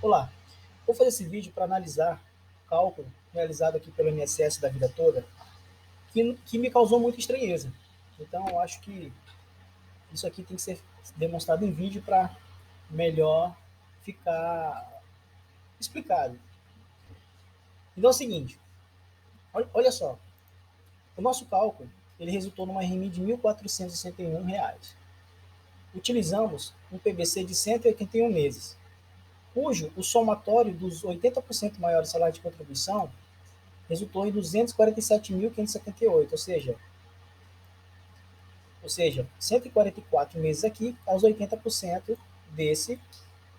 Olá, vou fazer esse vídeo para analisar o cálculo realizado aqui pelo INSS da vida toda, que me causou muita estranheza. Então, eu acho que isso aqui tem que ser demonstrado em vídeo para melhor ficar explicado. Então é o seguinte, olha só, o nosso cálculo ele resultou numa RMI de R$ 1.461. Utilizamos um PBC de 181 meses, cujo o somatório dos 80% maiores salários de contribuição resultou em 247.578, ou seja, 144 meses aqui aos 80% desse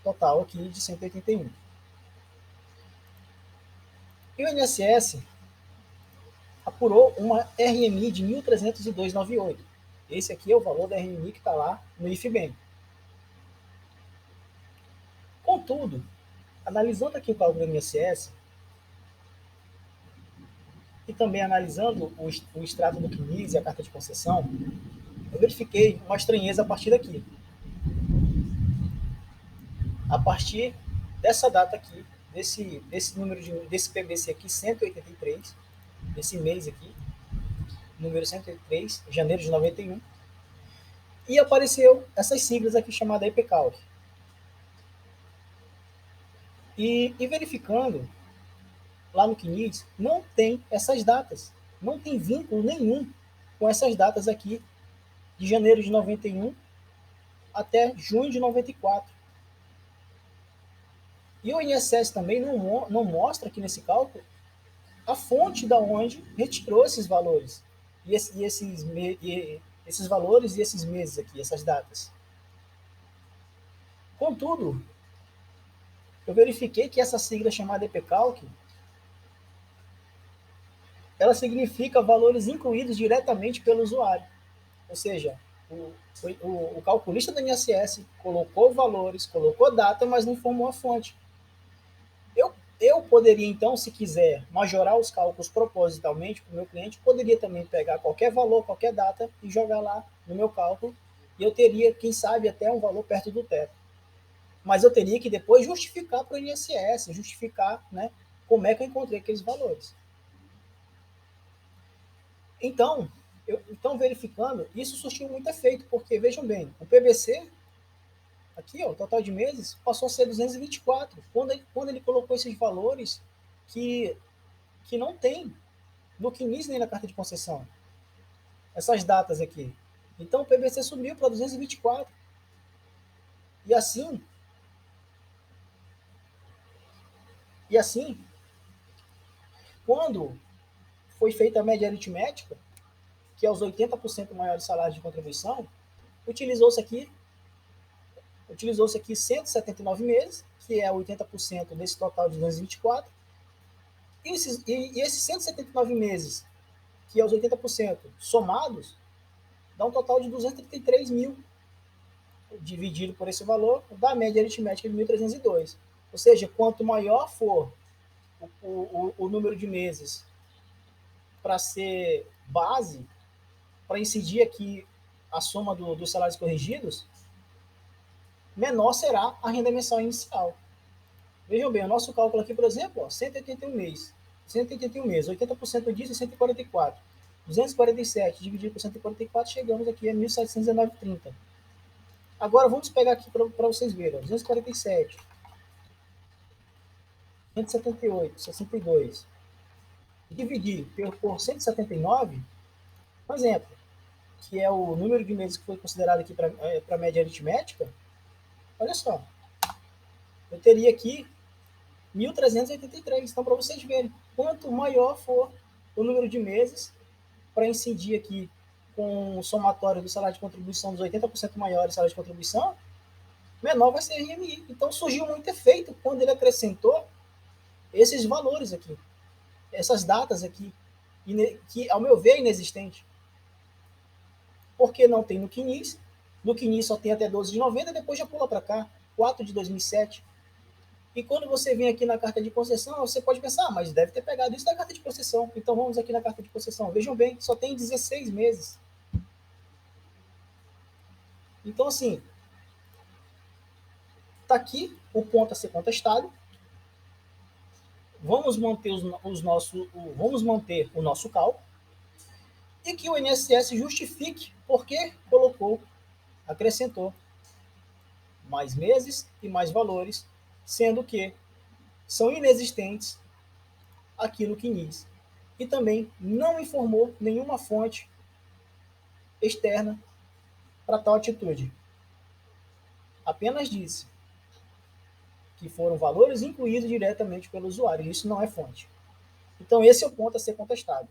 total aqui de 181. E o INSS apurou uma RMI de 1.302,98. Esse aqui é o valor da RMI que está lá no IFBem. Contudo, analisando aqui o cálculo do INSS e também analisando o extrato do CNIS e a carta de concessão, eu verifiquei uma estranheza a partir daqui. A partir dessa data aqui, desse PBC aqui, 183, desse mês aqui, número 183, janeiro de 91, e apareceu essas siglas aqui chamadas EPCALC. E verificando, lá no CNIS, não tem essas datas, não tem vínculo nenhum com essas datas aqui, de janeiro de 91 até junho de 94. E o INSS também não mostra aqui nesse cálculo a fonte da onde retirou esses valores esses valores e esses meses aqui, essas datas. Contudo, eu verifiquei que essa sigla chamada EPCALC, ela significa valores incluídos diretamente pelo usuário. Ou seja, o calculista do INSS colocou valores, colocou data, mas não informou a fonte. Eu poderia, então, se quiser, majorar os cálculos propositalmente para o meu cliente, poderia também pegar qualquer valor, qualquer data e jogar lá no meu cálculo, e eu teria, quem sabe, até um valor perto do teto. Mas eu teria que depois justificar para o INSS, justificar, né, como é que eu encontrei aqueles valores. Então, verificando, isso surtiu muito efeito, porque, vejam bem, o PBC, aqui, ó, o total de meses, passou a ser 224, quando ele colocou esses valores que, que não tem no CNIS nem na carta de concessão, essas datas aqui. Então, o PBC subiu para 224. E assim, e assim, quando foi feita a média aritmética, que é os 80% maiores salários de contribuição, utilizou-se aqui utilizou-se aqui 179 meses, que é 80% desse total de 224, e esses 179 meses, que é os 80% somados, dá um total de 233 mil, dividido por esse valor, dá a média aritmética de 1.302. Ou seja, quanto maior for o número de meses para ser base, para incidir aqui a soma dos salários corrigidos, menor será a renda mensal inicial. Vejam bem, o nosso cálculo aqui, por exemplo, ó, 181 meses. 181 meses, 80% disso é 144. 247 dividido por 144, chegamos aqui a 1.719,30. Agora vamos pegar aqui para vocês verem. 247, 178, 62. Dividir por 179, por exemplo, que é o número de meses que foi considerado aqui para a média aritmética, olha só, eu teria aqui 1.383. Então, para vocês verem, quanto maior for o número de meses para incidir aqui com o somatório do salário de contribuição dos 80% maiores salário de contribuição, menor vai ser a RMI. Então, surgiu muito efeito quando ele acrescentou esses valores aqui, essas datas aqui, que, ao meu ver, é inexistente. Porque não tem no CNIS. No CNIS só tem até 12 de novembro, depois já pula para cá, 4 de 2007. E quando você vem aqui na carta de concessão, você pode pensar, mas deve ter pegado isso da carta de concessão. Então vamos aqui na carta de concessão. Vejam bem, só tem 16 meses. Então, assim, tá aqui o ponto a ser contestado, vamos manter vamos manter o nosso cálculo e que o INSS justifique por que acrescentou mais meses e mais valores, sendo que são inexistentes aquilo que diz. E também não informou nenhuma fonte externa para tal atitude. Apenas disse que foram valores incluídos diretamente pelo usuário. Isso não é fonte. Então, esse é o ponto a ser contestado.